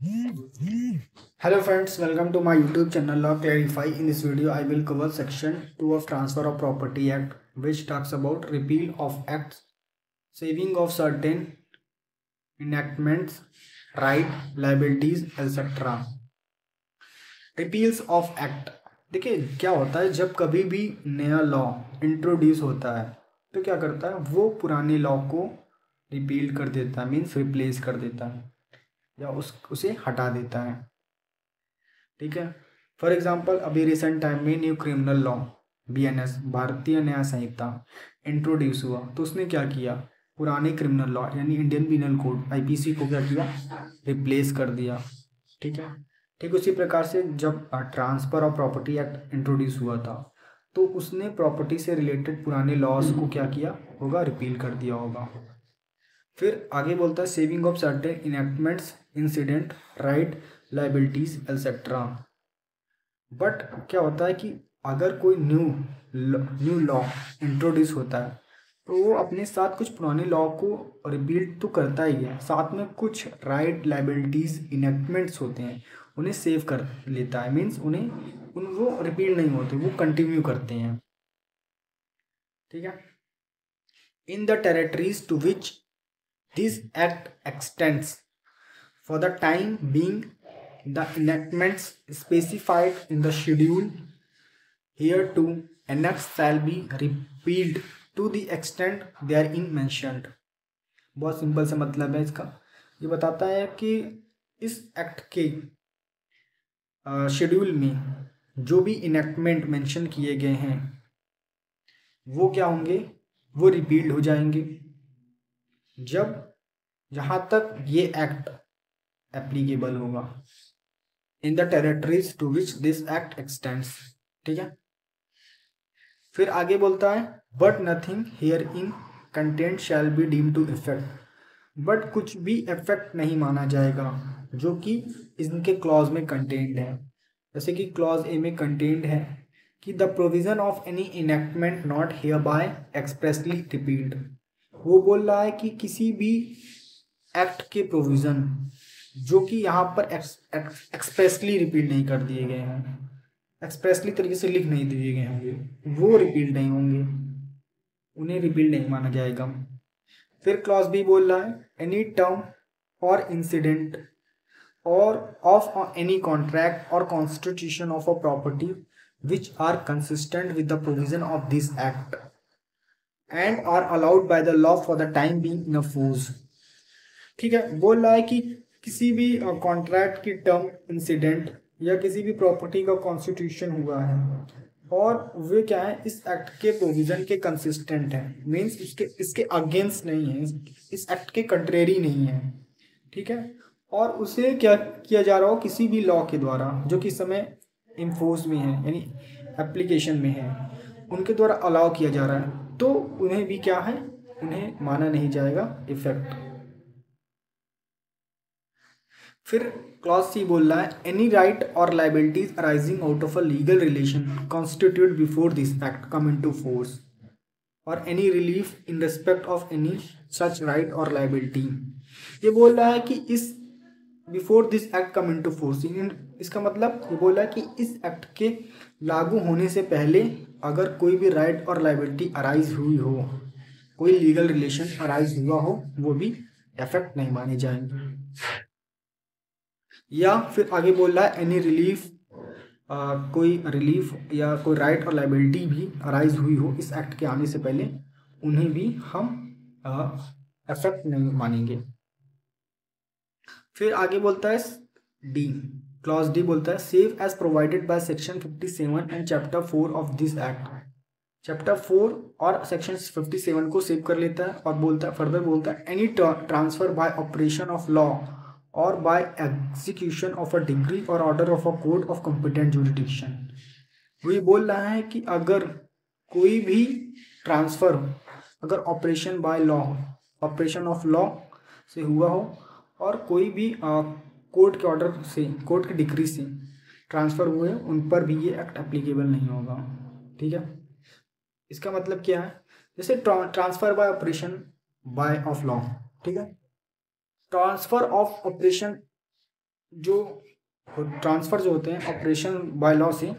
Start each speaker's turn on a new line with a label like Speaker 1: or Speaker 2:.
Speaker 1: Hello friends, welcome to my YouTube channel Law Clarify. In this video, I will cover section 2 of Transfer of Property Act, which talks about repeal of acts, saving of certain enactments, right, liabilities, etc. Repeals of act. देखिए क्या होता है, जब कभी भी नया law introduce होता है तो क्या करता है, वो पुराने लॉ को रिपील कर देता है, मीन्स रिप्लेस कर देता है या उसे हटा देता है। ठीक है। फॉर एग्जांपल अभी रिसेंट टाइम में न्यू क्रिमिनल लॉ BNS भारतीय न्याय संहिता इंट्रोड्यूस हुआ, तो उसने क्या किया, पुराने क्रिमिनल लॉ यानी इंडियन पिनल कोड IPC को क्या किया, रिप्लेस कर दिया। ठीक है। ठीक उसी प्रकार से जब transfer of property act introduce हुआ था तो उसने प्रॉपर्टी से रिलेटेड पुराने लॉज को क्या किया होगा, रिपील कर दिया होगा। फिर आगे बोलता है saving of certain enactments, incident, right, liabilities et cetera. But क्या होता है कि अगर कोई न्यू लॉ इंट्रोड्यूस होता है तो वो अपने साथ कुछ पुराने लॉ को रिपील तो करता ही है, साथ में कुछ राइट, लाइबिलिटीज, इनैक्टमेंट्स होते हैं उन्हें सेव कर लेता है, मीन्स वो रिपील नहीं होते, वो कंटिन्यू करते हैं। ठीक है। In the territories to which this act extends for the time being, the enactments specified in the schedule hereto annexed shall be repealed to the extent therein mentioned। बहुत simple सा मतलब है इसका। ये बताता है कि इस एक्ट के शेड्यूल में जो भी इनैक्टमेंट मेंशन किए गए हैं वो क्या होंगे, वो रिपील्ड हो जाएंगे जब जहाँ तक ये एक्ट एप्लीकेबल होगा, in the territories to which this act extends. ठीक है। फिर आगे बोलता है but nothing here in content shall be deem to effect. But कुछ भी इफेक्ट नहीं माना जाएगा जो कि इनके क्लॉज में कंटेंट है। जैसे कि क्लॉज ए में कंटेंट है कि the provision of any enactment not here bye expressly repealed. वो बोल रहा है कि किसी भी एक्ट के प्रोविजन जो कि यहाँ पर एक्सप्रेसली रिपील नहीं कर दिए गए हैं, एक्सप्रेसली तरीके से लिख नहीं दिए गए होंगे, वो रिपील नहीं होंगे, उन्हें रिपील नहीं माना जाएगा। फिर क्लॉज बी बोल रहा है any term or incident or of any contract or constitution of a property which are consistent with the provision of this act and are allowed by the law for the time being in force. ठीक है। बोल रहा है कि किसी भी contract की term, incident या किसी भी प्रॉपर्टी का कॉन्स्टिट्यूशन हुआ है और वे क्या है, इस एक्ट के प्रोविजन के कंसिस्टेंट है, मीन्स इसके अगेंस्ट नहीं है, इस एक्ट के कंट्रेरी नहीं है। ठीक है। और उसे क्या किया जा रहा हो, किसी भी लॉ के द्वारा जो कि इस समय इन्फोर्स में है यानी एप्लीकेशन में है, उनके द्वारा अलाउ किया जा रहा है, तो उन्हें भी क्या है, उन्हें माना नहीं जाएगा इफेक्ट। फिर क्लॉज सी बोल रहा है एनी राइट और liabilities arising out of a legal relation constitute before this act come into force और any relief in respect of any such right और लाइबिलिटी। ये बोल रहा है कि इस before this act come into force, इसका मतलब ये बोल रहा है कि इस एक्ट के लागू होने से पहले अगर कोई भी राइट और लाइबिलिटी अराइज हुई हो, कोई लीगल रिलेशन अराइज हुआ हो, वो भी इफेक्ट नहीं माने जाएंगे। या फिर आगे बोल रहा है एनी रिलीफ, कोई रिलीफ या कोई राइट और लाइबिलिटी भी अराइज हुई हो इस एक्ट के आने से पहले, उन्हें भी हम इफेक्ट नहीं मानेंगे। फिर आगे बोलता है डी, क्लॉज डी बोलता है save as provided by section 57 and chapter 4 of this act. Chapter 4 और सेक्शन 57 को सेव कर लेता है और बोलता है, फर्दर बोलता है any transfer by operation of law और by execution of a decree और order of a court of competent jurisdiction. वो ये बोल रहा है कि अगर कोई भी ट्रांसफर अगर operation by law, operation of law से हुआ हो और कोई भी कोर्ट के ऑर्डर से, कोर्ट की डिग्री से ट्रांसफर हुए, उन पर भी ये एक्ट एप्लीकेबल नहीं होगा। ठीक है। इसका मतलब क्या है, जैसे transfer by operation by of law, ठीक है, ट्रांसफर ऑफ ऑपरेशन जो ट्रांसफ़र जो होते हैं ऑपरेशन बाय लॉ से